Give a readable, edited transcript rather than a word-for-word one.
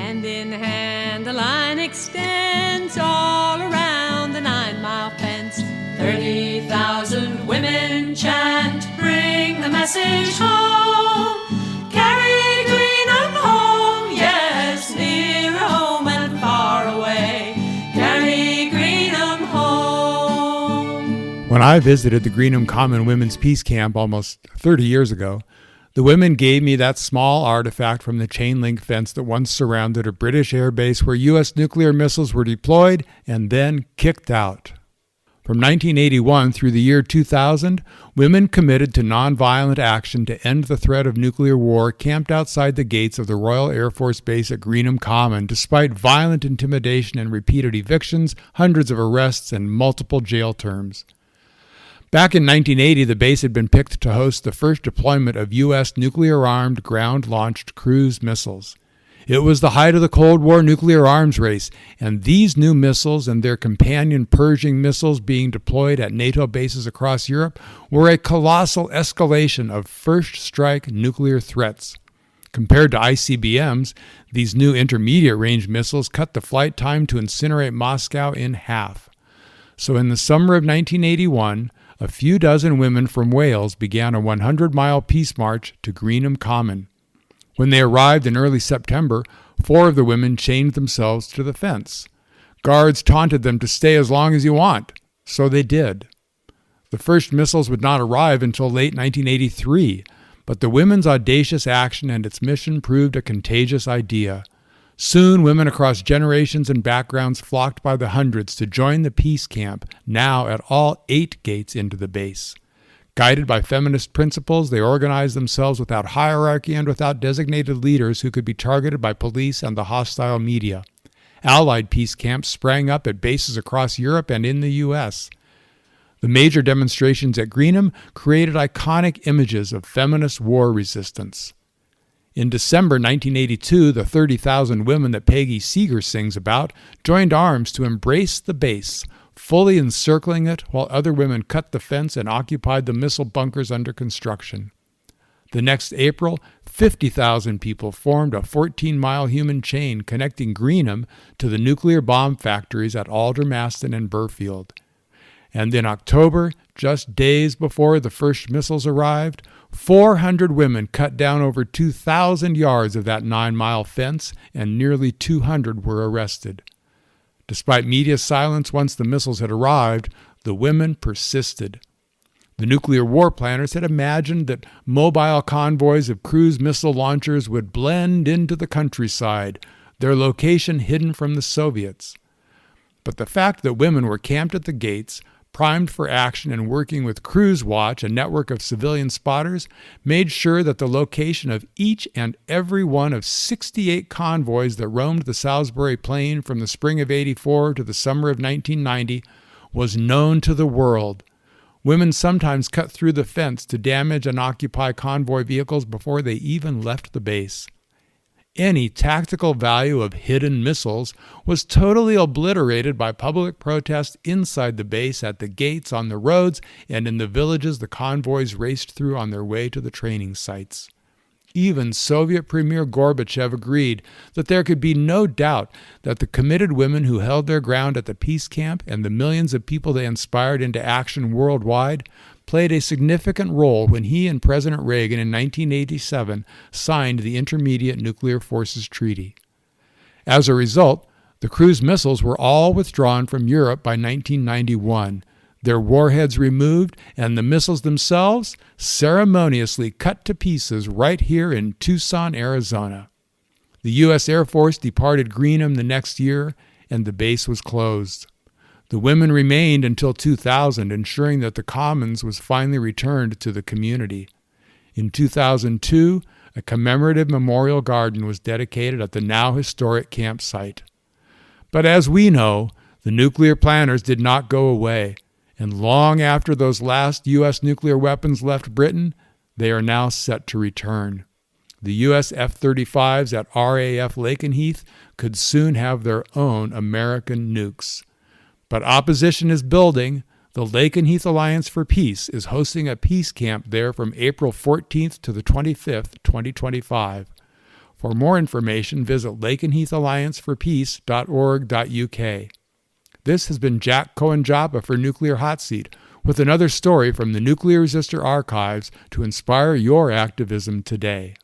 Hand in hand, the line extends all around the 9-mile fence. 30,000 women chant, bring the message home. Carry Greenham home, yes, near home and far away. Carry Greenham home. When I visited the Greenham Common Women's Peace Camp almost 30 years ago, the women gave me that small artifact from the chain-link fence that once surrounded a British air base where U.S. nuclear missiles were deployed and then kicked out. From 1981 through the year 2000, women committed to nonviolent action to end the threat of nuclear war camped outside the gates of the Royal Air Force Base at Greenham Common, despite violent intimidation and repeated evictions, hundreds of arrests, and multiple jail terms. Back in 1980, the base had been picked to host the first deployment of U.S. nuclear-armed ground-launched cruise missiles. It was the height of the Cold War nuclear arms race, and these new missiles and their companion Pershing missiles being deployed at NATO bases across Europe were a colossal escalation of first-strike nuclear threats. Compared to ICBMs, these new intermediate-range missiles cut the flight time to incinerate Moscow in half. So in the summer of 1981, a few dozen women from Wales began a 100-mile peace march to Greenham Common. When they arrived in early September, 4 of the women chained themselves to the fence. Guards taunted them to stay as long as you want, so they did. The first missiles would not arrive until late 1983, but the women's audacious action and its mission proved a contagious idea. Soon, women across generations and backgrounds flocked by the hundreds to join the peace camp, now at all 8 gates into the base. Guided by feminist principles, they organized themselves without hierarchy and without designated leaders who could be targeted by police and the hostile media. Allied peace camps sprang up at bases across Europe and in the U.S. The major demonstrations at Greenham created iconic images of feminist war resistance. In December 1982, the 30,000 women that Peggy Seeger sings about joined arms to embrace the base, fully encircling it while other women cut the fence and occupied the missile bunkers under construction. The next April, 50,000 people formed a 14-mile human chain connecting Greenham to the nuclear bomb factories at Aldermaston and Burfield. And in October, just days before the first missiles arrived, 400 women cut down over 2,000 yards of that 9-mile fence, and nearly 200 were arrested. Despite media silence once the missiles had arrived, the women persisted. The nuclear war planners had imagined that mobile convoys of cruise missile launchers would blend into the countryside, their location hidden from the Soviets. But the fact that women were camped at the gates, primed for action and working with Cruise Watch, a network of civilian spotters, made sure that the location of each and every one of 68 convoys that roamed the Salisbury Plain from the spring of '84 to the summer of 1990 was known to the world. Women sometimes cut through the fence to damage and occupy convoy vehicles before they even left the base. Any tactical value of hidden missiles was totally obliterated by public protest inside the base, at the gates, on the roads, and in the villages the convoys raced through on their way to the training sites. Even Soviet Premier Gorbachev agreed that there could be no doubt that the committed women who held their ground at the peace camp and the millions of people they inspired into action worldwide played a significant role when he and President Reagan in 1987 signed the Intermediate Nuclear Forces Treaty. As a result, the cruise missiles were all withdrawn from Europe by 1991, their warheads removed, and the missiles themselves ceremoniously cut to pieces right here in Tucson, Arizona. The U.S. Air Force departed Greenham the next year, and the base was closed. The women remained until 2000, ensuring that the Commons was finally returned to the community. In 2002, a commemorative memorial garden was dedicated at the now historic campsite. But as we know, the nuclear planners did not go away, and long after those last U.S. nuclear weapons left Britain, they are now set to return. The U.S. F-35s at RAF Lakenheath could soon have their own American nukes. But opposition is building. The Lakenheath Alliance for Peace is hosting a peace camp there from April 14th to the 25th, 2025. For more information, visit lakenheathallianceforpeace.org.uk. This has been Jack Cohen-Joppa for Nuclear Hot Seat, with another story from the Nuclear Resistor Archives to inspire your activism today.